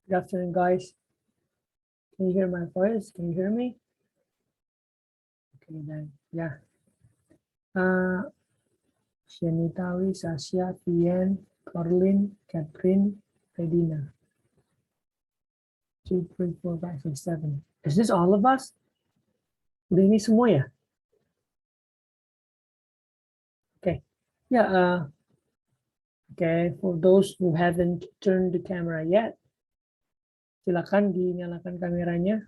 Good afternoon, guys. Can you hear my voice? Can you hear me? Okay, then, yeah. Shanitawi, Sasha, Vian, Corlin, Catherine, Redina. 2, 3, 4, 5, 6, 7. Is this all of us? Udah ini semua ya? Okay. Yeah, okay, for those who haven't turned the camera yet, silakan dinyalakan kameranya.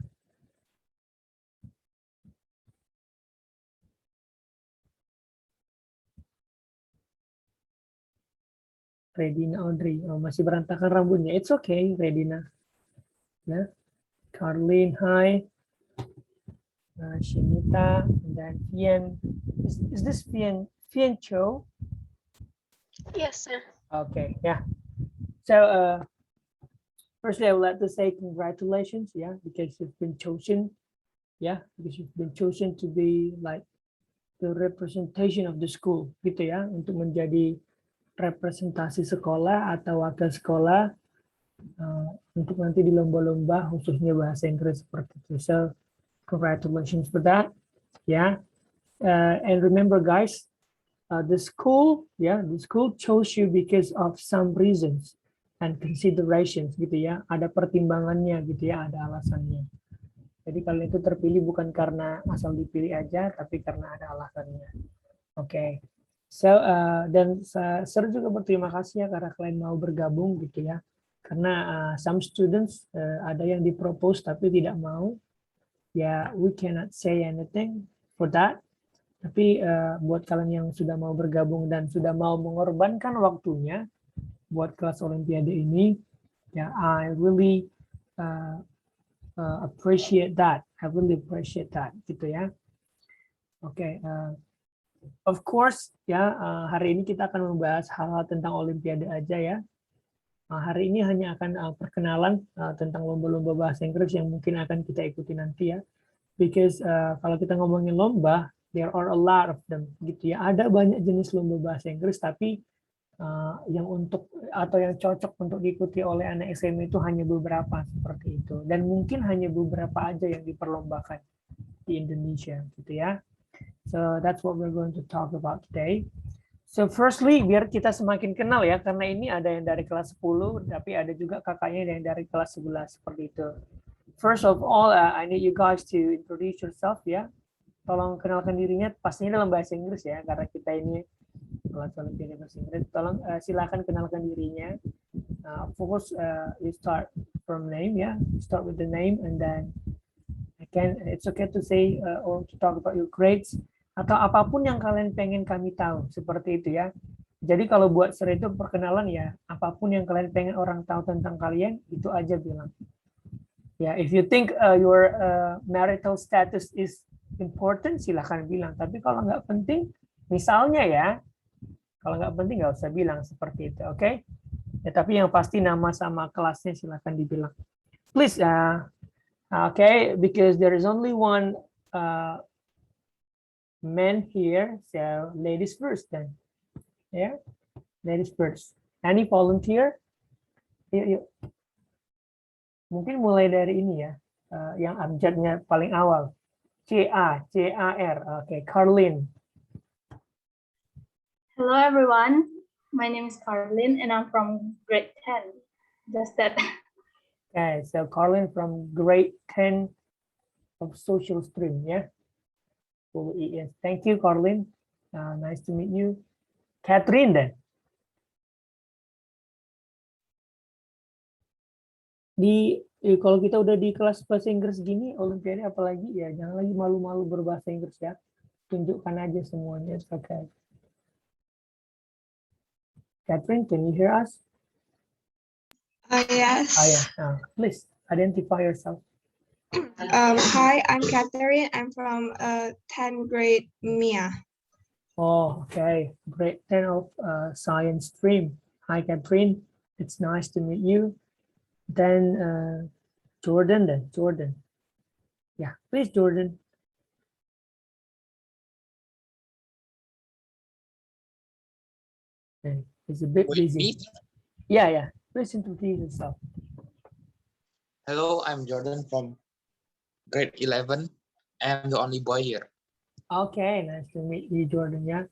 Redina Audrey, oh, masih berantakan rambutnya. It's okay, Redina. Ya, Carlin, hi. Shinita, and then Fian. Is this Fian Cho? Yes, sir. Okay, yeah. So, firstly, I would like to say congratulations, yeah, because you've been chosen, yeah, because you've been chosen to be like the representation of the school, gitu ya, untuk menjadi representasi sekolah atau wakil sekolah untuk nanti di lomba-lomba khususnya bahasa Inggris seperti itu. So, congratulations for that, yeah. And remember, guys, the school chose you because of some reasons and considerations, gitu ya. Ada pertimbangannya, gitu ya, ada alasannya. Jadi kalian itu terpilih bukan karena asal dipilih aja, tapi karena ada alasannya. Oke. So, dan saya juga berterima kasih ya karena kalian mau bergabung, gitu ya. Karena some students ada yang dipropose tapi tidak mau. Ya, we cannot say anything for that. Tapi buat kalian yang sudah mau bergabung dan sudah mau mengorbankan waktunya buat kelas Olimpiade ini, ya, I really appreciate that. I really appreciate that, gitu ya. Oke, of course, ya, hari ini kita akan membahas hal-hal tentang Olimpiade aja ya. Hari ini hanya akan perkenalan tentang lomba-lomba bahasa Inggris yang mungkin akan kita ikuti nanti ya. Because kalau kita ngomongin lomba, there are a lot of them, gitu ya. Ada banyak jenis lomba bahasa Inggris, tapi yang untuk atau yang cocok untuk diikuti oleh anak SMA itu hanya beberapa seperti itu. Dan mungkin hanya beberapa aja yang diperlombakan di Indonesia, gitu ya. So that's what we're going to talk about today. So firstly, biar kita semakin kenal ya, karena ini ada yang dari kelas 10, tapi ada juga kakaknya yang dari kelas 11 seperti itu. First of all, I need you guys to introduce yourself ya. Tolong kenalkan dirinya, pastinya dalam bahasa Inggris ya, karena kita ini kelas Olimpiade bahasa Inggris. Tolong silakan kenalkan dirinya. Of course, you start from name ya. You start with the name and then it's okay to say or to talk about your grades atau apapun yang kalian pengen kami tahu seperti itu ya. Jadi kalau buat seri itu perkenalan ya, apapun yang kalian pengen orang tahu tentang kalian itu aja bilang. Ya, if you think your marital status is important, silahkan bilang. Tapi kalau nggak penting, misalnya ya, kalau nggak penting nggak usah bilang seperti itu, oke? Okay? Ya, tapi yang pasti nama sama kelasnya silahkan dibilang. Please, okay, because there is only one man here, so ladies first then. Yeah, ladies first. Any volunteer? Yuk. Mungkin mulai dari ini ya, yang abjadnya paling awal. C-A-R. Okay, Carlin. Hello, everyone. My name is Carlin, and I'm from grade 10. Just that. Okay, so Carlin from grade 10 of social stream, yeah? Yes. Thank you, Carlin. Nice to meet you. Catherine then. Kalau kita udah di kelas bahasa Inggris gini, Olimpiade apalagi ya, jangan lagi malu-malu berbahasa Inggris ya. Tunjukkan aja semuanya. It's okay. Catherine, can you hear us? Yes. Yeah. Please identify yourself. Hi, I'm Catherine. I'm from 10th grade Mia. Oh, okay. Grade 10 of science stream. Hi, Catherine. It's nice to meet you. Then Jordan. Yeah, please, Jordan. Okay. He's a bit busy. Yeah. Please introduce yourself. Hello, I'm Jordan from grade 11. I'm the only boy here. Okay, nice to meet you, Jordan. Yeah,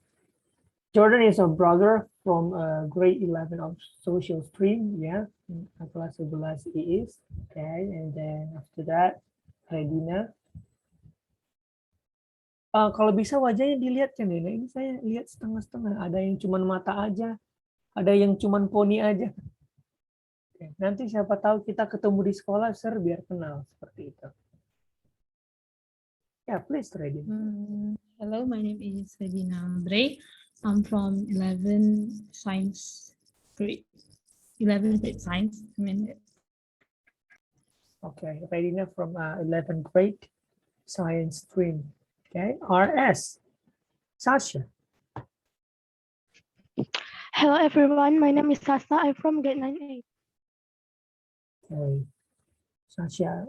Jordan is a brother from grade 11 of social stream. Yeah, kelas 11 he is. Okay, and then after that, Redina. Kalau bisa wajahnya dilihat kan Dina. Ini saya lihat setengah-setengah. Ada yang cuman mata aja, ada yang cuman poni aja. Oke, nanti siapa tahu kita ketemu di sekolah, Sir, biar kenal seperti itu. Yeah, please, Redina. Hello, my name is Regina Andre. I'm from 11 grade science. Okay, Redina from 11th grade science stream. Okay, RS, Sasha. Hello everyone, my name is Sasa. I'm from grade 9A. Okay, Sasha,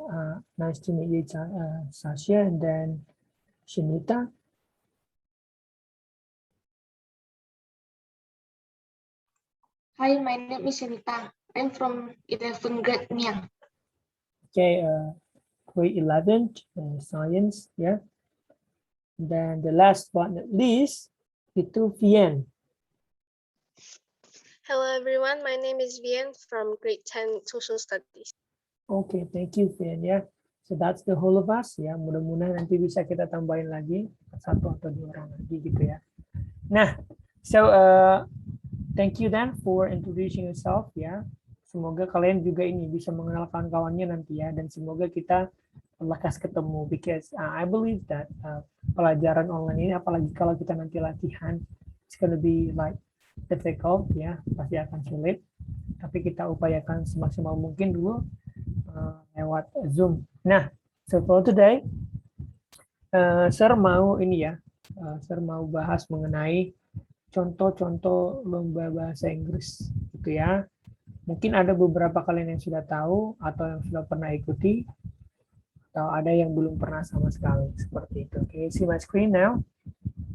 nice to meet you, Sasha, and then Shanita. Hi, my name is Shanita. I'm from 11th grade Niang. Okay, grade 11, science, yeah. And then the last but not least, itu Vian. Hello everyone, my name is Vian from grade 10 social studies. Okay, thank you, Vian, ya. So that's the whole of us, ya. Mudah-mudahan nanti bisa kita tambahin lagi satu atau dua orang lagi gitu ya. Nah, so thank you then for introducing yourself, ya. Semoga kalian juga ini bisa mengenal kawan-kawannya nanti ya, dan semoga kita lekas ketemu, because I believe that pelajaran online ini, apalagi kalau kita nanti latihan, it's gonna be like difficult, ya, pasti akan sulit. Tapi kita upayakan semaksimal mungkin dulu lewat Zoom. Nah, so for today, Sir mau ini ya, Sir mau bahas mengenai contoh-contoh lomba bahasa Inggris, gitu ya. Mungkin ada beberapa kalian yang sudah tahu atau yang sudah pernah ikuti, atau ada yang belum pernah sama sekali seperti itu. Okay, see my screen now,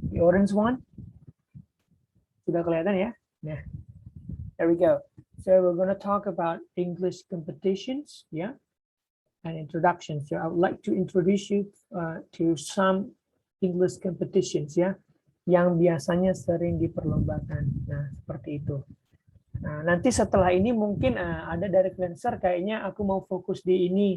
the orange one, sudah kelihatan ya? Nah, there we go. So we're going to talk about English competitions, yeah, and introduction. So I would like to introduce you to some English competitions, ya, yang biasanya sering diperlombakan. Nah, seperti itu. Nah, nanti setelah ini mungkin ada dari freelancer kayaknya aku mau fokus di ini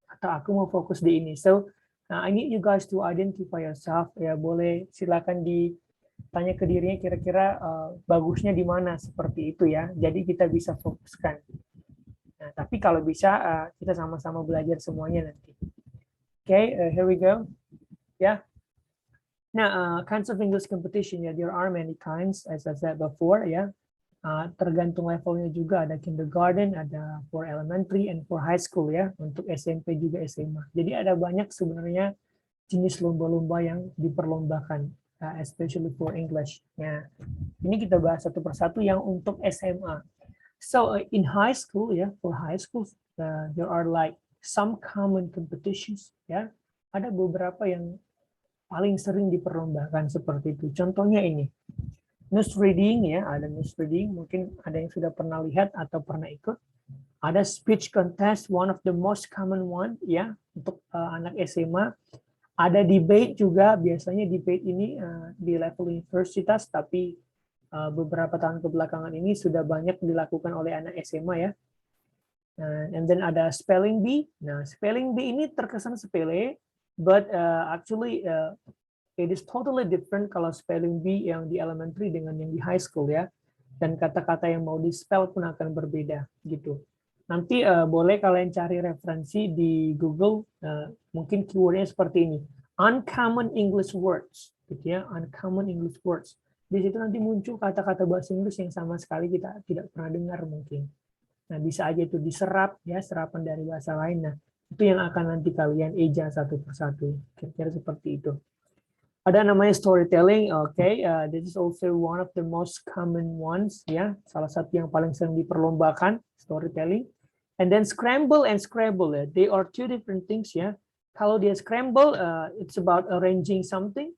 atau aku mau fokus di ini. So I need you guys to identify yourself. Ya, boleh silakan ditanya ke dirinya kira-kira bagusnya di mana seperti itu ya. Jadi kita bisa fokuskan. Nah, tapi kalau bisa kita sama-sama belajar semuanya nanti. Okay, here we go. Yeah. Nah, kinds of English competition ya, there are many kinds as I said before ya. Tergantung levelnya juga, ada kindergarten, ada for elementary and for high school ya, untuk SMP juga SMA. Jadi ada banyak sebenarnya jenis lomba-lomba yang diperlombakan, especially for English. Nah, ini kita bahas satu persatu yang untuk SMA. So in high school ya, for high school there are like some common competitions ya. Ada beberapa yang paling sering diperlombakan seperti itu. Contohnya ini. News reading ya, ada news reading, mungkin ada yang sudah pernah lihat atau pernah ikut. Ada speech contest, one of the most common one ya untuk anak SMA. Ada debate juga, biasanya debate ini di level universitas, tapi beberapa tahun kebelakangan ini sudah banyak dilakukan oleh anak SMA ya. And then ada spelling bee. Nah, spelling bee ini terkesan sepele, but actually it is totally different kalau spelling bee yang di elementary dengan yang di high school ya. Dan kata-kata yang mau di-spell pun akan berbeda gitu. Nanti boleh kalian cari referensi di Google, mungkin keywordnya seperti ini. Uncommon English words, gitu ya. Uncommon English words. Di situ nanti muncul kata-kata bahasa Inggris yang sama sekali kita tidak pernah dengar mungkin. Nah, bisa aja itu diserap ya, serapan dari bahasa lain. Nah, itu yang akan nanti kalian eja satu persatu. Kira-kira seperti itu. Ada namanya storytelling, okay. This is also one of the most common ones, ya. Salah satu yang paling sering diperlombakan, storytelling. And then scramble and scrabble, ya. They are two different things, ya. Kalau dia scramble, it's about arranging something.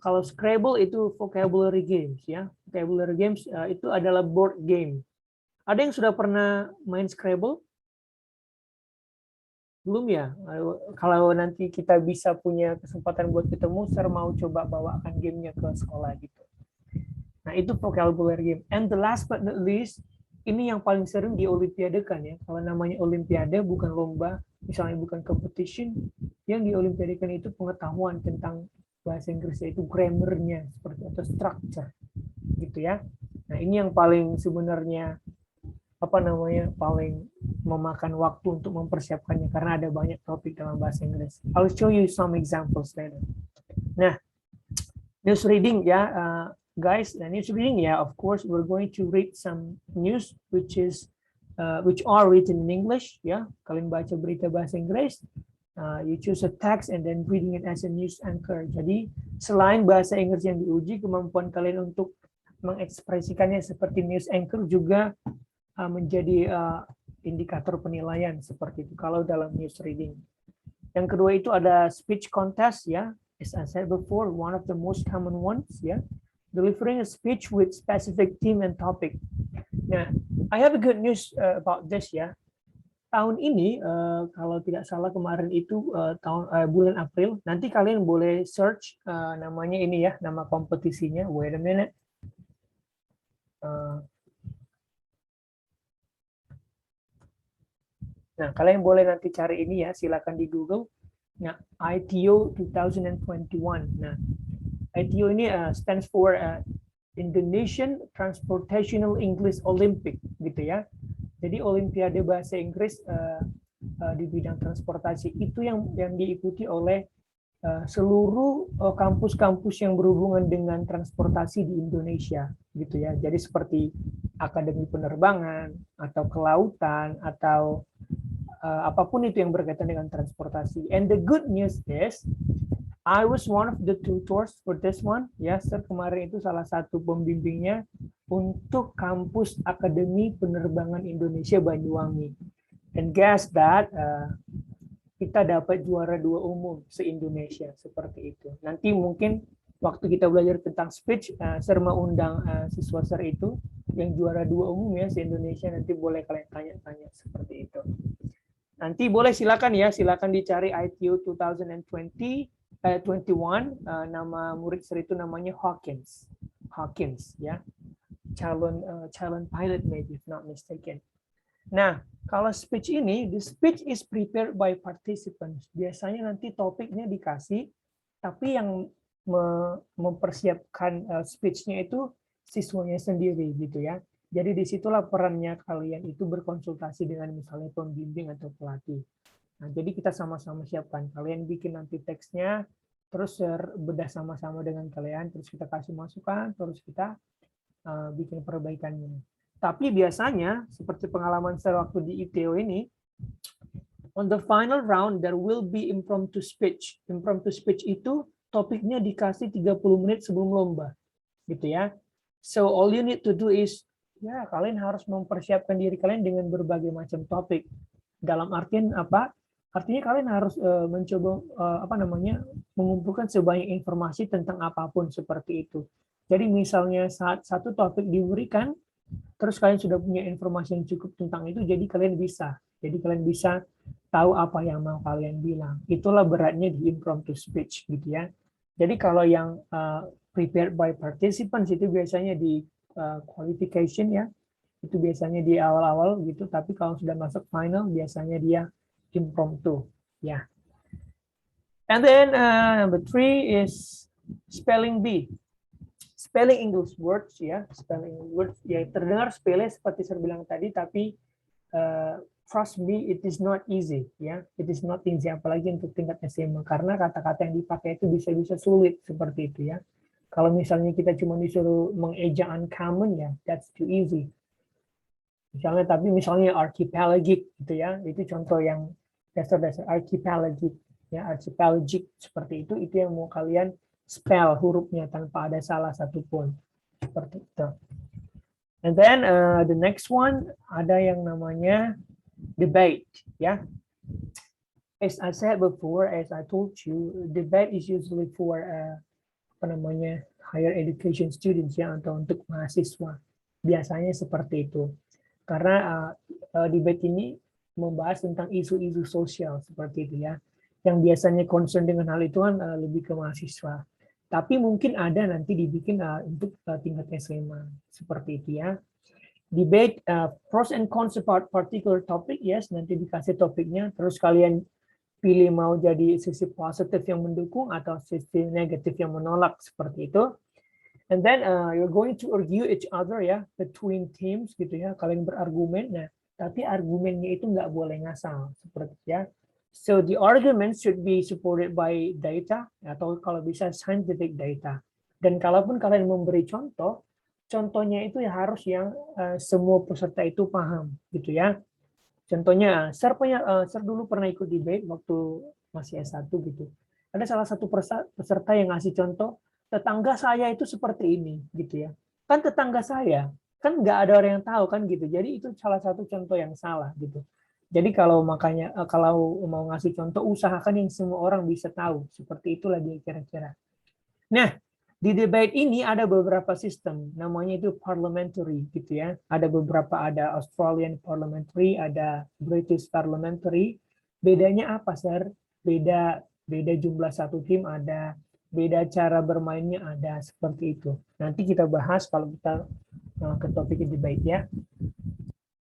Kalau scrabble itu vocabulary games, ya. Vocabulary games itu adalah board game. Ada yang sudah pernah main Scrabble? Belum ya? Kalau nanti kita bisa punya kesempatan buat ketemu, Sir mau coba bawakan gamenya ke sekolah gitu. Nah, itu vocabulary game. And the last but not least, ini yang paling sering di Olimpiade kan ya. Kalau namanya Olimpiade bukan lomba, misalnya bukan competition, yang di Olimpiade kan itu pengetahuan tentang bahasa Inggris, yaitu grammar-nya seperti atau structure gitu ya. Nah, ini yang paling sebenarnya paling memakan waktu untuk mempersiapkannya karena ada banyak topik dalam bahasa Inggris. I'll show you some examples later. Nah, news reading ya, guys. News reading ya, of course we're going to read some news which are written in English ya. Kalian baca berita bahasa Inggris, you choose a text and then reading it as a news anchor. Jadi selain bahasa Inggris yang diuji, kemampuan kalian untuk mengekspresikannya seperti news anchor juga menjadi indikator penilaian seperti itu kalau dalam news reading. Yang kedua itu ada speech contest ya. As I said before, one of the most common ones ya. Delivering a speech with specific theme and topic. Nah, I have a good news about this ya. Tahun ini kalau tidak salah kemarin itu bulan April, nanti kalian boleh search namanya ini ya, nama kompetisinya. Wait a minute. Nah, kalian boleh nanti cari ini ya, silakan di Google. Nah, ITO 2021. Nah, ITO ini stands for Indonesian Transportational English Olympic, gitu ya. Jadi Olimpiade Bahasa Inggris di bidang transportasi itu yang diikuti oleh seluruh kampus-kampus yang berhubungan dengan transportasi di Indonesia, gitu ya. Jadi seperti akademi penerbangan atau kelautan atau apapun itu yang berkaitan dengan transportasi. And the good news is, I was one of the tutors for this one. Ya, Sir kemarin itu salah satu pembimbingnya untuk kampus Akademi Penerbangan Indonesia Banyuwangi. And guess that kita dapat juara 2 umum se-Indonesia seperti itu. Nanti mungkin waktu kita belajar tentang speech, Sir mau undang siswa Sir itu yang juara 2 umum ya se-Indonesia, nanti boleh kalian tanya-tanya seperti itu. Nanti boleh silakan dicari ITU 2021, nama murid Sir itu namanya Hawkins ya, calon pilot maybe if not mistaken. Nah, kalau speech ini, the speech is prepared by participants. Biasanya nanti topiknya dikasih, tapi yang mempersiapkan speech-nya itu siswanya sendiri gitu ya. Jadi disitulah perannya kalian itu berkonsultasi dengan misalnya pembimbing atau pelatih. Nah, jadi kita sama-sama siapkan. Kalian bikin nanti teksnya, terus bedah sama-sama dengan kalian, terus kita kasih masukan, terus kita bikin perbaikannya. Tapi biasanya, seperti pengalaman saya waktu di ITO ini, on the final round, there will be impromptu speech. Impromptu speech itu topiknya dikasih 30 menit sebelum lomba. Gitu ya. So, all you need to do is, ya, kalian harus mempersiapkan diri kalian dengan berbagai macam topik. Dalam artian apa? Artinya kalian harus mencoba mengumpulkan sebanyak informasi tentang apapun seperti itu. Jadi misalnya saat satu topik diberikan, terus kalian sudah punya informasi yang cukup tentang itu, jadi kalian bisa tahu apa yang mau kalian bilang. Itulah beratnya di impromptu speech gitu ya. Jadi kalau yang prepared by participants itu biasanya di qualification ya, itu biasanya di awal-awal gitu, tapi kalau sudah masuk final biasanya dia impromptu ya. And then number 3 is spelling bee. Spelling English words ya, spelling words ya, terdengar sepele seperti saya bilang tadi, tapi trust me, it is not easy ya, it is not easy apalagi untuk tingkat SMA karena kata-kata yang dipakai itu bisa sulit seperti itu ya. Kalau misalnya kita cuma disuruh mengeja uncommon ya, that's too easy. Misalnya archipelagic gitu ya, itu contoh yang dasar-dasar archipelagic ya, archipelagic seperti itu yang mau kalian spell hurufnya tanpa ada salah satupun seperti itu. And then the next one ada yang namanya debate ya. As I said before, as I told you, debate is usually for higher education students ya, atau untuk mahasiswa. Biasanya seperti itu. Karena debate ini membahas tentang isu-isu sosial seperti itu ya. Yang biasanya concern dengan hal itu kan lebih ke mahasiswa. Tapi mungkin ada nanti dibikin untuk tingkat SMA seperti itu ya. Debate pros and cons about particular topic, yes, nanti dikasih topiknya, terus kalian pilih mau jadi sisi positif yang mendukung atau sisi negatif yang menolak seperti itu. And then you're going to argue each other ya, between teams gitu ya, kalian berargumen. Nah, tapi argumennya itu nggak boleh ngasal seperti ya. So the argument should be supported by data atau kalau bisa scientific data. Dan kalaupun kalian memberi contoh, contohnya itu ya harus yang semua peserta itu paham gitu ya. Contohnya, Sir dulu pernah ikut debate waktu masih S1 gitu. Ada salah satu peserta yang ngasih contoh, tetangga saya itu seperti ini gitu ya. Kan tetangga saya, kan nggak ada orang yang tahu kan gitu. Jadi itu salah satu contoh yang salah gitu. Jadi kalau makanya kalau mau ngasih contoh, usahakan yang semua orang bisa tahu. Seperti itulah dia kira-kira. Nah, di debate ini ada beberapa sistem, namanya itu parliamentary gitu ya. Ada beberapa, ada Australian parliamentary, ada British parliamentary. Bedanya apa, Sir? Beda jumlah satu tim ada, beda cara bermainnya ada, seperti itu. Nanti kita bahas kalau kita ke topik debate ya.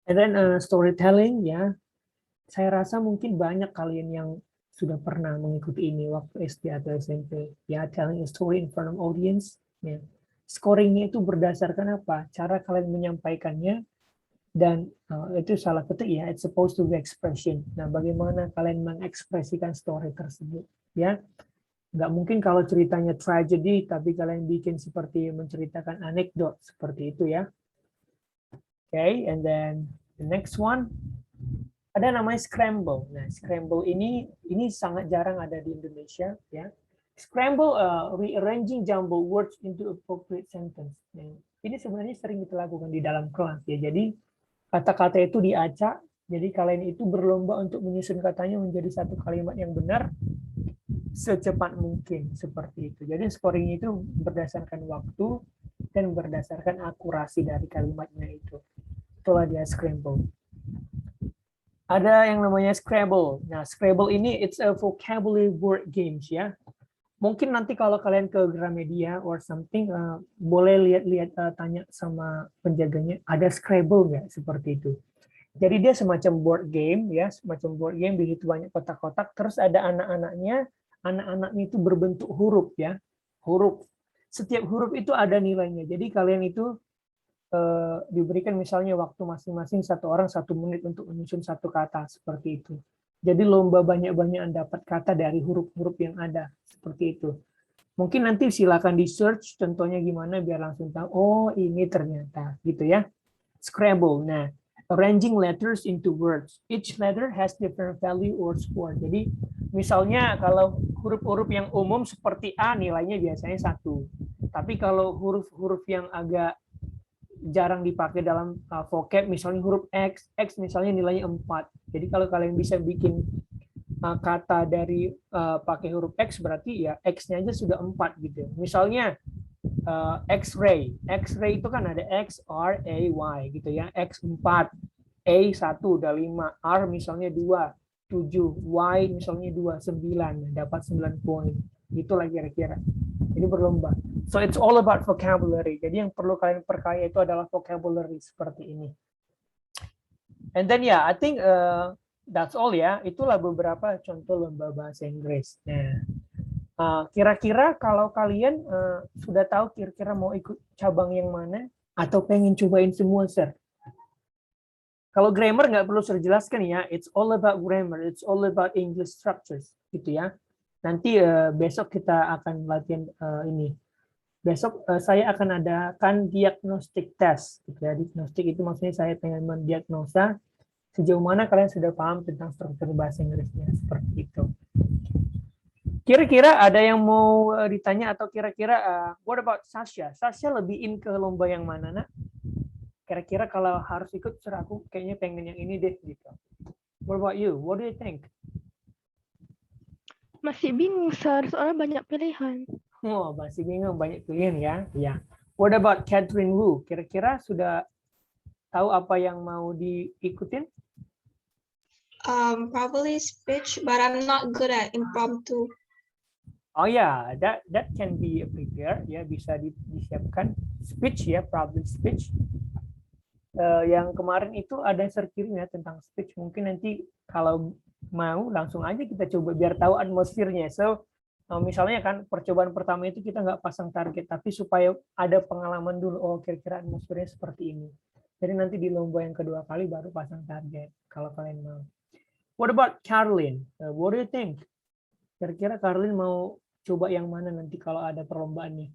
And then storytelling ya. Saya rasa mungkin banyak kalian yang sudah pernah mengikuti ini waktu SD atau SMP ya, telling a story in front of audience ya. Scoringnya itu berdasarkan apa, cara kalian menyampaikannya, dan itu salah petik ya, it's supposed to be expression. Nah, bagaimana kalian mengekspresikan story tersebut ya. Nggak mungkin kalau ceritanya tragedy tapi kalian bikin seperti menceritakan anekdot seperti itu ya. Okay, and then the next one ada namanya scramble. Nah, scramble ini sangat jarang ada di Indonesia ya. Scramble rearranging jumbled words into appropriate sentence. Nah, ini sebenarnya sering kita lakukan di dalam kelas ya. Jadi kata-kata itu diacak. Jadi kalian itu berlomba untuk menyusun katanya menjadi satu kalimat yang benar secepat mungkin seperti itu. Jadi scoringnya itu berdasarkan waktu dan berdasarkan akurasi dari kalimatnya itu. Itulah dia scramble. Ada yang namanya Scrabble. Nah, Scrabble ini it's a vocabulary word games ya. Mungkin nanti kalau kalian ke Gramedia or something, boleh lihat tanya sama penjaganya, ada Scrabble nggak seperti itu. Jadi dia semacam board game ya, semacam board game, di situ banyak kotak-kotak, terus ada anak-anaknya itu berbentuk huruf ya, huruf. Setiap huruf itu ada nilainya. Jadi kalian itu diberikan misalnya waktu masing-masing satu orang 1 menit untuk menyusun satu kata seperti itu. Jadi lomba banyak-banyakan dapat kata dari huruf-huruf yang ada seperti itu. Mungkin nanti silakan di search contohnya gimana biar langsung tahu. Oh ini ternyata gitu ya. Scrabble. Nah, arranging letters into words. Each letter has different value or score. Jadi misalnya kalau huruf-huruf yang umum seperti A nilainya biasanya 1. Tapi kalau huruf-huruf yang agak jarang dipakai dalam vocab, misalnya huruf X misalnya nilainya 4. Jadi kalau kalian bisa bikin kata dari pakai huruf X, berarti ya X-nya aja sudah 4 gitu. Misalnya X-ray itu kan ada X, R, A, Y gitu ya. X 4, A 1 udah 5, R misalnya 2, 7, Y misalnya 2, 9, dapat 9 poin. Itulah kira-kira. Jadi berlomba. So it's all about vocabulary. Jadi yang perlu kalian perkaya itu adalah vocabulary seperti ini. And then I think that's all ya. Itulah beberapa contoh lomba bahasa Inggris. Nah, kira-kira kalau kalian sudah tahu kira-kira mau ikut cabang yang mana atau pengen cobain semua, Sir? Kalau grammar nggak perlu saya jelaskan ya. It's all about grammar. It's all about English structures, gitu ya. Nanti besok kita akan latihan ini. Besok saya akan adakan diagnostic test. Gitu ya. Diagnostic itu maksudnya saya pengen mendiagnosa sejauh mana kalian sudah paham tentang struktur bahasa Inggrisnya seperti itu. Kira-kira ada yang mau ditanya atau kira-kira what about Sasha? Sasha lebih in ke lomba yang mana, Nak? Kira-kira kalau harus ikut, Sir, aku kayaknya pengen yang ini deh gitu. What about you? What do you think? Masih bingung, Sir, soalnya banyak pilihan. Oh, masih bingung, banyak pilihan ya. Ya. What about Catherine Wu? Kira-kira sudah tahu apa yang mau diikutin? Probably speech, but I'm not good at impromptu. Oh ya, that can be prepared ya, bisa disiapkan speech ya, probably speech. Yang kemarin itu ada yang kirim ya tentang speech. Mungkin nanti kalau mau langsung aja kita coba biar tahu atmosfernya. So misalnya kan percobaan pertama itu kita nggak pasang target, tapi supaya ada pengalaman dulu. Oh kira-kira atmosfernya seperti ini. Jadi nanti di lomba yang kedua kali baru pasang target kalau kalian mau. What about Caroline? What do you think? Kira-kira Caroline mau coba yang mana nanti kalau ada perlombaannya?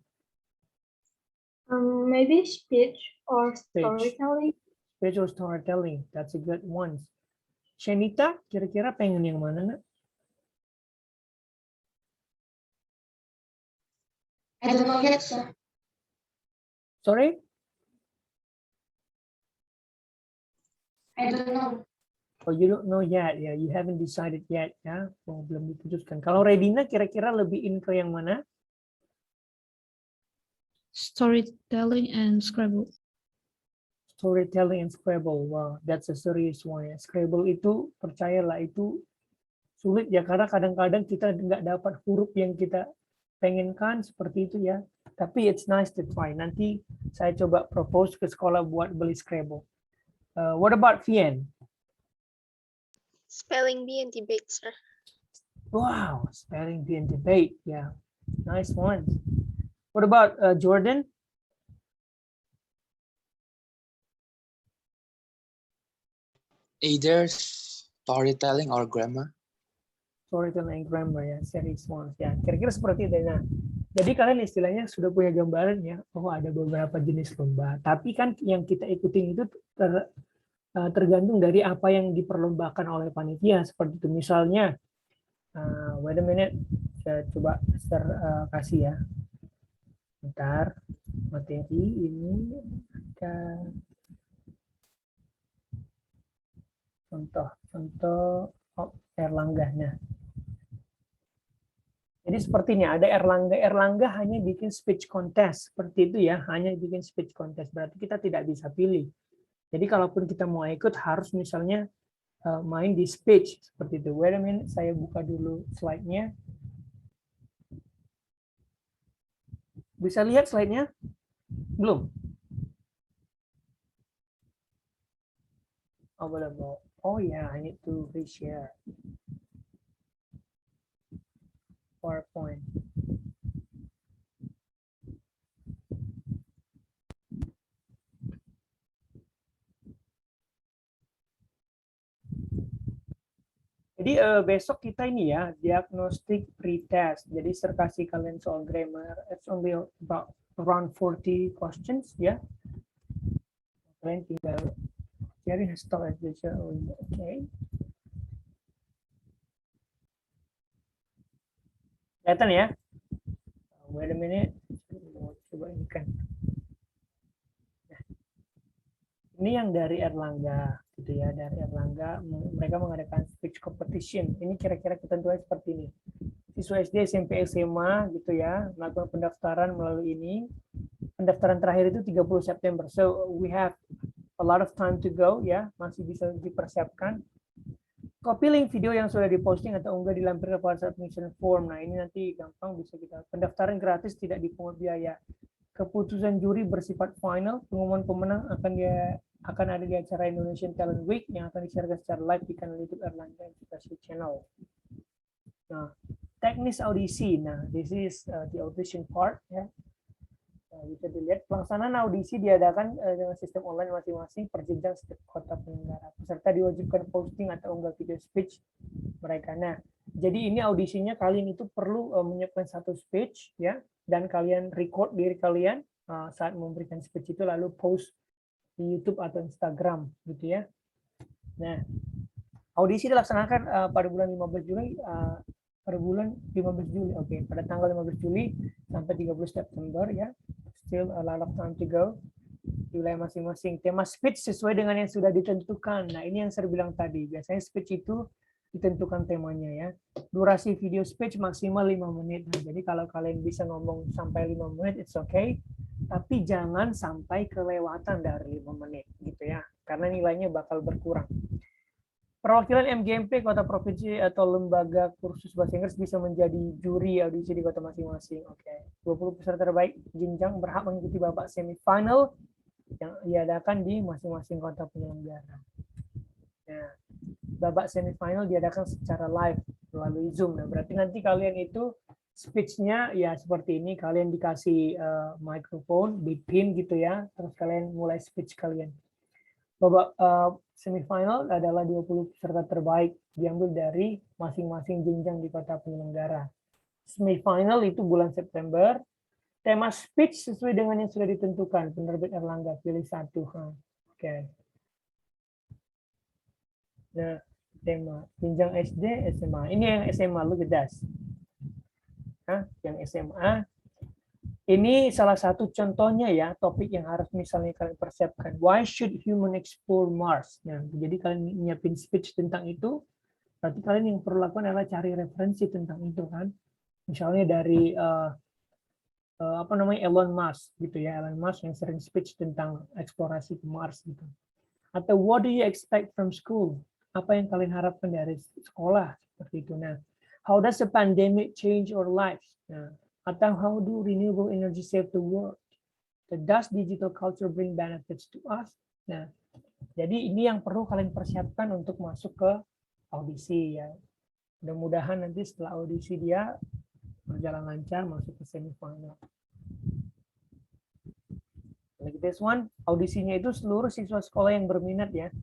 Maybe speech or Speech. storytelling. Speech or storytelling, that's a good one. Shanita, kira-kira pengen yang mana, nak? I don't know yet, sir. Sorry? I don't know. Oh, you don't know yet, ya. You haven't decided yet, ya. Oh, belum diputuskan. Kalau Redina, kira-kira lebih in ke yang mana? Storytelling and Scrabble. Storytelling and Scrabble. Wow, that's a serious one. Ya. Scrabble itu, percayalah, itu sulit ya. Karena kadang-kadang kita nggak dapat huruf yang kita pengenkan, seperti itu ya. Tapi it's nice to try. Nanti saya coba propose ke sekolah buat beli Scrabble. What about Vian? Spelling bee and debate, sir. Wow, spelling bee and debate. Yeah, nice one. What about Jordan? Either storytelling or grammar. Storytelling and grammar ya, series one. Ya, kira-kira seperti itu. Nah, jadi kalian istilahnya sudah punya gambaran ya, oh ada beberapa jenis lomba. Tapi kan yang kita ikutin itu tergantung dari apa yang diperlombakan oleh panitia. Seperti itu misalnya, wait a minute, saya coba kasih ya. Bentar, materi ini ada contoh Erlangga. Nah, jadi sepertinya ada Erlangga hanya bikin speech contest seperti itu ya, hanya bikin speech contest, berarti kita tidak bisa pilih. Jadi kalaupun kita mau ikut harus misalnya main di speech seperti itu. Wait a minute, saya buka dulu slide-nya. Bisa lihat slide-nya? Belum? Oh, belum. Oh ya, I need to reshare PowerPoint. Jadi besok kita ini ya, diagnostic pretest. Jadi saya kasih kalian soal grammar. It's only about around 40 questions ya. Kalian tinggal cari start aja. Oke. Kelihatan ya? Wait a minute. Coba ini kan. Nah, ini yang dari Erlangga. Gitu ya, dari Erlangga mereka mengadakan speech competition. Ini kira-kira ketentuannya seperti ini. Siswa SD, SMP, SMA gitu ya, melakukan pendaftaran melalui ini. Pendaftaran terakhir itu 30 September. So we have a lot of time to go ya, masih bisa dipersiapkan. Copy link video yang sudah diposting atau unggah dilampirkan pada submission form. Nah, ini nanti gampang bisa kita. Pendaftaran gratis, tidak dipungut biaya. Keputusan juri bersifat final. Pengumuman pemenang akan ada di acara Indonesian Talent Week yang akan disiarkan secara live di kanal YouTube Erlangga Education Channel. Nah, teknis audisi. Nah, this is the audition part ya. Bisa dilihat pelaksanaan audisi diadakan dengan sistem online masing-masing per jenjang setiap kota penyelenggara. Peserta diwajibkan posting atau unggah video speech mereka. Nah, jadi ini audisinya kalian itu perlu menyiapkan satu speech ya, dan kalian record diri kalian saat memberikan speech itu lalu post di YouTube atau Instagram gitu ya. Nah, audisi dilaksanakan pada bulan 15 Juli pada bulan 15 Juli. Oke, pada tanggal 15 Juli sampai 30 September ya. Still a lot of time to go. Di wilayah masing-masing. Tema speech sesuai dengan yang sudah ditentukan. Nah, ini yang saya bilang tadi. Biasanya speech itu ditentukan temanya ya. Durasi video speech maksimal 5 menit. Nah, jadi kalau kalian bisa ngomong sampai 5 menit, it's okay. Tapi jangan sampai kelewatan dari 5 menit gitu ya. Karena nilainya bakal berkurang. Perwakilan MGMP kota provinsi atau lembaga kursus bahasa Inggris bisa menjadi juri audisi di kota masing-masing. Oke. 20 peserta terbaik jenjang berhak mengikuti babak semifinal yang diadakan di masing-masing kota penyelenggara. Nah, babak semifinal diadakan secara live melalui Zoom. Nah, berarti nanti kalian itu speech-nya ya seperti ini, kalian dikasih mikrofon, dipin gitu ya, terus kalian mulai speech kalian. Babak semifinal adalah 20 peserta terbaik diambil dari masing-masing jenjang di kota penyelenggara. Semifinal itu bulan September. Tema speech sesuai dengan yang sudah ditentukan. Penerbit Erlangga, pilih satu. Oke. Nah, tema jenjang SD, SMA. Ini yang SMA, look at that. Yang SMA. Ini salah satu contohnya ya, topik yang harus misalnya kalian persiapkan. Why should human explore Mars? Nah, jadi kalian nyiapin speech tentang itu, berarti kalian yang perlu lakukan adalah cari referensi tentang itu kan. Misalnya dari Elon Musk gitu ya, Elon Musk yang sering speech tentang eksplorasi ke Mars gitu. Atau what do you expect from school? Apa yang kalian harapkan dari sekolah seperti itu. Nah, how does the pandemic change our lives? Nah, atau how do renewable energy save the world? Does digital culture bring benefits to us? Nah, jadi ini yang perlu kalian persiapkan untuk masuk ke audisi ya. Mudah-mudahan nanti setelah audisi dia berjalan lancar masuk ke semifinal. Like this one, audisinya itu seluruh siswa sekolah yang berminat ya.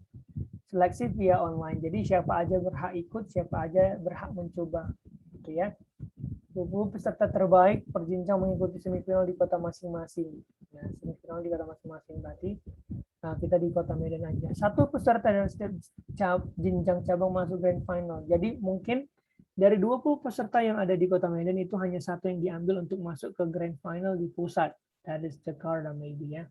Seleksi via online. Jadi siapa aja berhak ikut, siapa aja berhak mencoba. Gitu ya. 20 peserta terbaik berjenjang mengikuti semifinal di kota masing-masing. Nah, semifinal di kota masing-masing berarti. Nah, kita di kota Medan aja. Satu peserta dari setiap jenjang cabang masuk grand final. Jadi mungkin dari 20 peserta yang ada di kota Medan itu hanya satu yang diambil untuk masuk ke grand final di pusat. That is Jakarta maybe ya.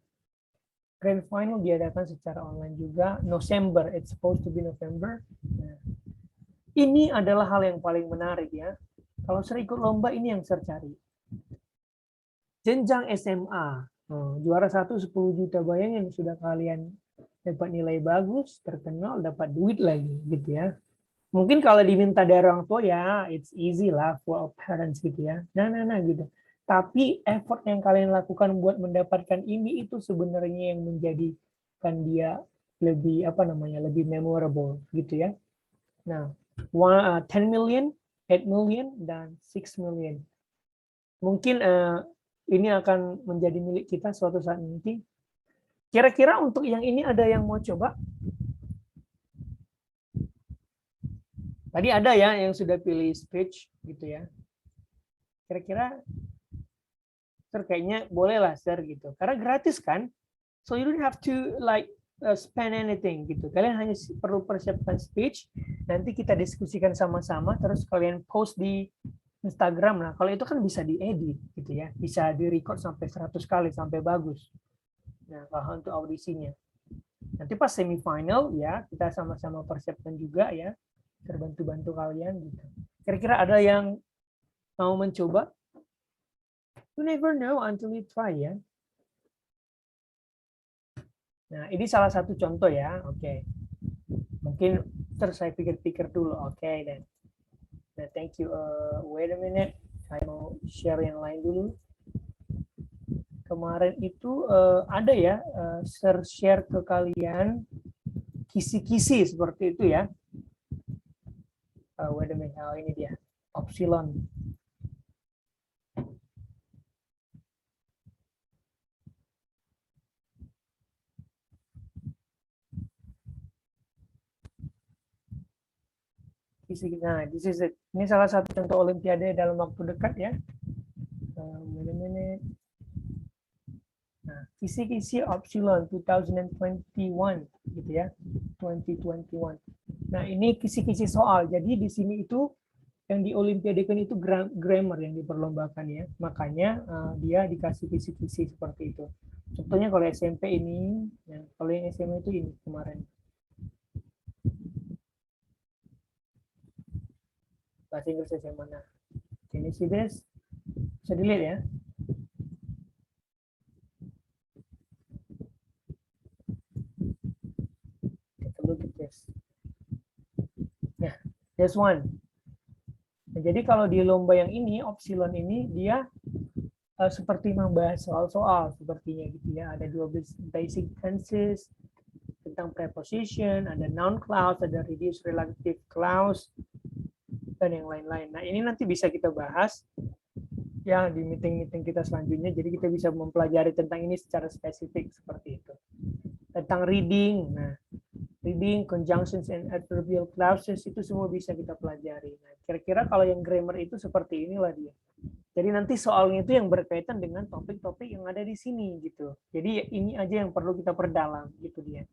Grand final diadakan secara online juga. November, it's supposed to be November. Nah, ini adalah hal yang paling menarik ya. Kalau saya ikut lomba ini yang saya cari. Jenjang SMA. Juara 1 10 juta, bayangin sudah kalian dapat nilai bagus, terkenal, dapat duit lagi gitu ya. Mungkin kalau diminta dari orang tua ya it's easy lah for parents gitu ya. Nah gitu. Tapi effort yang kalian lakukan buat mendapatkan ini itu sebenarnya yang menjadikan dia lebih lebih memorable gitu ya. Nah, 10 million, 8 million dan 6 million. Mungkin ini akan menjadi milik kita suatu saat nanti. Kira-kira untuk yang ini ada yang mau coba? Tadi ada ya yang sudah pilih speech gitu ya. Kira-kira Sir kayaknya boleh lah Sir gitu. Karena gratis kan. So you don't have to spend anything gitu. Kalian hanya perlu persiapkan speech. Nanti kita diskusikan sama-sama. Terus kalian post di Instagram. Nah kalau itu kan bisa diedit gitu ya. Bisa di-record sampai 100 kali sampai bagus. Nah kalau untuk audisinya. Nanti pas semifinal ya kita sama-sama persiapkan juga ya. Terbantu-bantu kalian gitu. Kira-kira ada yang mau mencoba? You never know until you try ya. Nah, ini salah satu contoh ya. Oke. Mungkin terus saya pikir-pikir dulu. Oke, dan nah, thank you. Wait a minute. Saya mau share yang lain dulu. Kemarin itu ada ya, share ke kalian kisi-kisi seperti itu ya. Wait a minute. Oh, ini dia. Opsilon. Nah, ini salah satu contoh olimpiade dalam waktu dekat ya. Wait a minute. Nah, kisi-kisi Opsilon 2021 gitu ya. 2021. Nah, ini kisi-kisi soal. Jadi di sini itu yang diolimpiadekan itu grammar yang diperlombakan ya. Makanya dia dikasih kisi-kisi seperti itu. Contohnya kalau SMP ini, ya, kalau yang SMA itu ini kemarin. Bahasa Inggris SMA. Nah, can you see this? Bisa dilihat ya. Take a look at this. There's one. Nah, jadi kalau di lomba yang ini, Opsilon ini, dia seperti membahas soal-soal sepertinya gitu ya. Ada 12 basic tenses, tentang preposition, ada noun clause, ada reduced relative clause, dan yang lain-lain. Nah, ini nanti bisa kita bahas ya di meeting-meeting kita selanjutnya. Jadi kita bisa mempelajari tentang ini secara spesifik seperti itu. Tentang reading, nah, reading, conjunctions, and adverbial clauses itu semua bisa kita pelajari. Nah, kira-kira kalau yang grammar itu seperti inilah dia. Jadi nanti soalnya itu yang berkaitan dengan topik-topik yang ada di sini gitu. Jadi ini aja yang perlu kita perdalam gitu dia.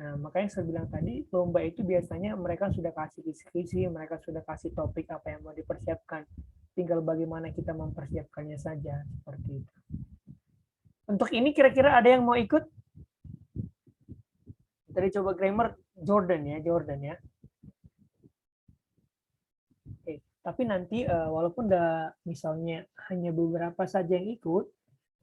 Nah, makanya saya bilang tadi, lomba itu biasanya mereka sudah kasih diskusi, mereka sudah kasih topik apa yang mau dipersiapkan. Tinggal bagaimana kita mempersiapkannya saja, seperti itu. Untuk ini kira-kira ada yang mau ikut? Tadi coba grammar, Jordan ya. Oke, tapi nanti walaupun misalnya hanya beberapa saja yang ikut,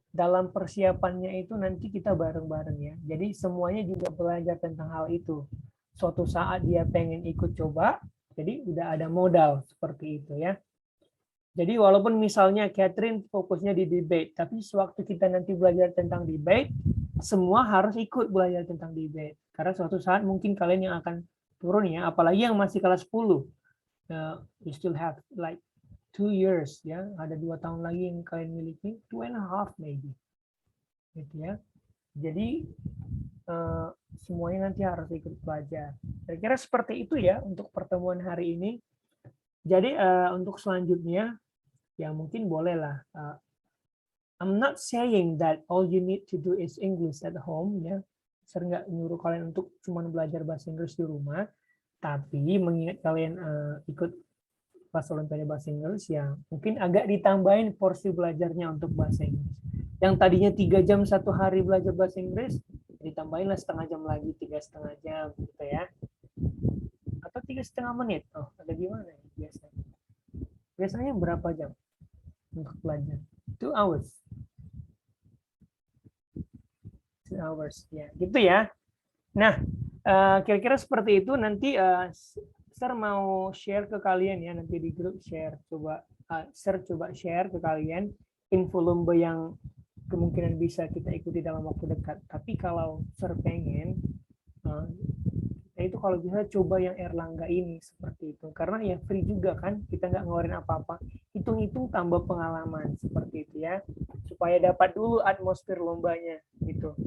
dalam persiapannya itu nanti kita bareng-bareng ya. Jadi semuanya juga belajar tentang hal itu. Suatu saat dia pengen ikut coba, jadi udah ada modal seperti itu ya. Jadi walaupun misalnya Catherine fokusnya di debate, tapi sewaktu kita nanti belajar tentang debate, semua harus ikut belajar tentang debate. Karena suatu saat mungkin kalian yang akan turun ya, apalagi yang masih kelas 10. You still have like 2 years ya, ada 2 tahun lagi yang kalian miliki, 2.5 maybe, gitu ya. Jadi semuanya nanti harus ikut belajar. Kira-kira seperti itu ya untuk pertemuan hari ini. Jadi untuk selanjutnya ya mungkin bolehlah. I'm not saying that all you need to do is English at home ya. Saya nggak nyuruh kalian untuk cuma belajar bahasa Inggris di rumah, tapi mengingat kalian ikut pas Olimpiade Bahasa Inggris ya mungkin agak ditambahin porsi belajarnya untuk bahasa Inggris. Yang tadinya 3 jam satu hari belajar bahasa Inggris, ditambahinlah setengah jam lagi, 3,5 jam gitu ya. Atau 3,5 menit. Oh, ada gimana ya biasanya? Biasanya berapa jam untuk belajar? 2 hours. 2 hours ya, gitu ya. Nah, kira-kira seperti itu. Nanti Sir mau share ke kalian ya, nanti di grup share. Sir coba share ke kalian info lomba yang kemungkinan bisa kita ikuti dalam waktu dekat. Tapi kalau Sir pengen, itu kalau bisa coba yang Erlangga ini seperti itu. Karena ya free juga kan, kita nggak ngeluarin apa-apa. Hitung-hitung tambah pengalaman seperti itu ya, supaya dapat dulu atmosfer lombanya gitu.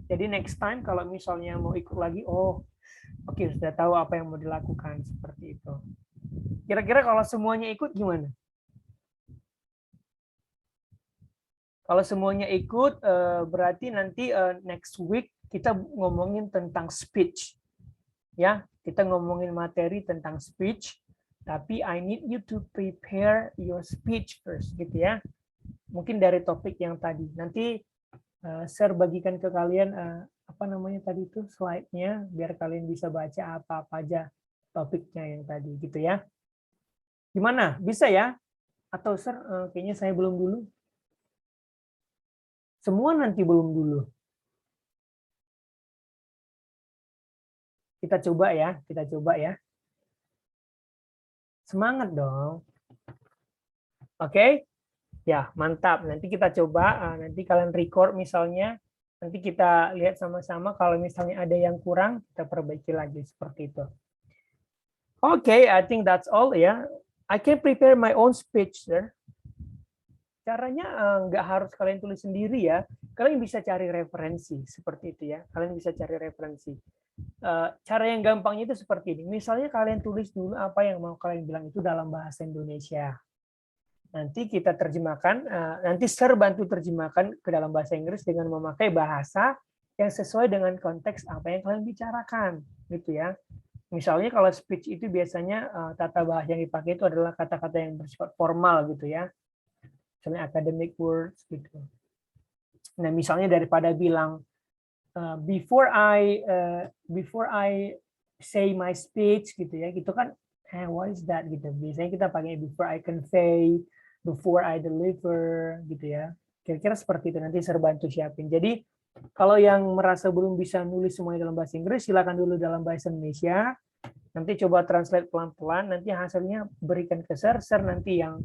Jadi next time kalau misalnya mau ikut lagi, oke, sudah tahu apa yang mau dilakukan seperti itu. Kira-kira kalau semuanya ikut gimana? Kalau semuanya ikut, berarti nanti next week kita ngomongin tentang speech. Ya, kita ngomongin materi tentang speech, tapi I need you to prepare your speech first, gitu ya. Mungkin dari topik yang tadi. Nanti Sir bagikan ke kalian apa namanya tadi itu slide-nya biar kalian bisa baca apa-apa aja topiknya yang tadi gitu ya. Gimana? Bisa ya? Atau Sir kayaknya saya belum dulu? Semua nanti belum dulu. Kita coba ya. Semangat dong. Oke? Ya, mantap. Nanti kita coba, nanti kalian record misalnya, nanti kita lihat sama-sama kalau misalnya ada yang kurang, kita perbaiki lagi seperti itu. Oke, I think that's all ya. I can prepare my own speech, sir. Caranya nggak harus kalian tulis sendiri ya. Kalian bisa cari referensi seperti itu ya. Kalian bisa cari referensi. Cara yang gampangnya itu seperti ini. Misalnya kalian tulis dulu apa yang mau kalian bilang itu dalam bahasa Indonesia. Nanti kita terjemahkan, nanti Sir bantu terjemahkan ke dalam bahasa Inggris dengan memakai bahasa yang sesuai dengan konteks apa yang kalian bicarakan, gitu ya. Misalnya kalau speech itu biasanya tata bahasa yang dipakai itu adalah kata-kata yang bersifat formal, gitu ya. Misalnya academic words, gitu. Nah, misalnya daripada bilang before I say my speech, gitu ya, gitu kan, what is that, gitu. Biasanya kita pakai before I convey, before I deliver, gitu ya. Kira-kira seperti itu, nanti saya bantu siapin. Jadi kalau yang merasa belum bisa nulis semuanya dalam bahasa Inggris, silakan dulu dalam bahasa Indonesia. Nanti coba translate pelan-pelan, nanti hasilnya berikan ke Sir nanti yang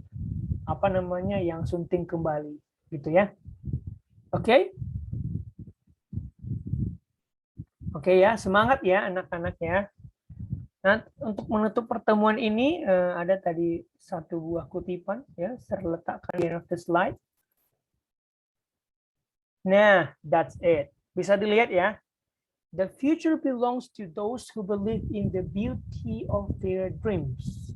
apa namanya yang sunting kembali, gitu ya. Oke? Oke ya, semangat ya anak-anak ya. Nah, untuk menutup pertemuan ini ada tadi satu buah kutipan ya, Sir letakkan di end of the slide. Nah, that's it. Bisa dilihat ya. The future belongs to those who believe in the beauty of their dreams.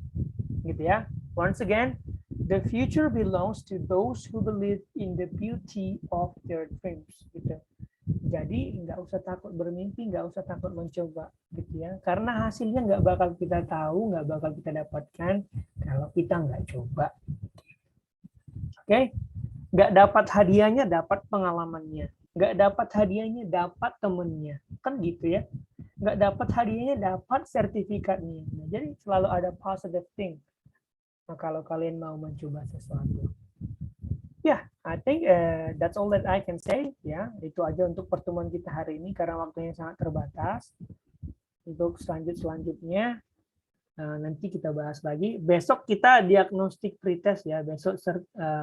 Gitu ya. Once again, the future belongs to those who believe in the beauty of their dreams. Gitu. Jadi nggak usah takut bermimpi, nggak usah takut mencoba, gitu ya. Karena hasilnya nggak bakal kita tahu, nggak bakal kita dapatkan kalau kita nggak coba. Oke? Nggak dapat hadiahnya, dapat pengalamannya. Nggak dapat hadiahnya, dapat temennya. Kan gitu ya. Nggak dapat hadiahnya, dapat sertifikatnya. Nah, jadi selalu ada positive thing. Nah, kalau kalian mau mencoba sesuatu. Ya, I think that's all that I can say. Ya, itu aja untuk pertemuan kita hari ini karena waktunya sangat terbatas. Untuk selanjutnya nanti kita bahas lagi. Besok kita diagnostik pretest ya. Besok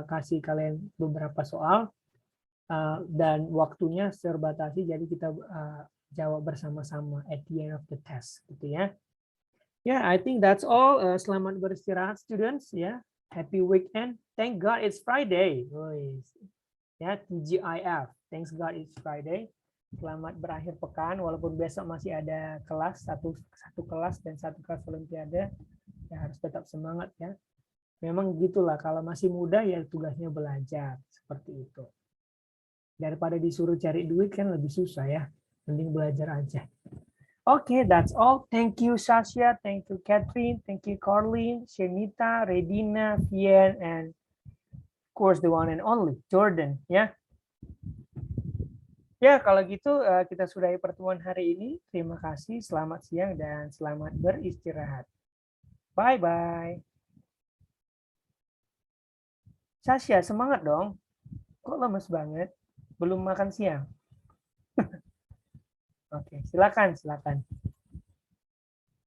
kasih kalian beberapa soal dan waktunya terbatasi. Jadi kita jawab bersama-sama at the end of the test, gitu ya. Ya, I think that's all. Selamat beristirahat, students. Ya. Happy weekend. Thank God it's Friday. Ya, TGIF. Thanks God it's Friday. Selamat berakhir pekan. Walaupun besok masih ada kelas, satu kelas dan satu kelas Olimpiade. Ya, harus tetap semangat ya. Memang gitulah. Kalau masih muda ya tugasnya belajar. Seperti itu. Daripada disuruh cari duit kan lebih susah ya. Mending belajar aja. Okay, that's all. Thank you, Sasha. Thank you, Catherine. Thank you, Carlin, Shenita, Redina, Fien, and of course the one and only Jordan. Ya, ya kalau gitu kita sudahi pertemuan hari ini. Terima kasih. Selamat siang dan selamat beristirahat. Bye bye. Sasha, semangat dong. Kok lemes banget? Belum makan siang. Oke, silakan.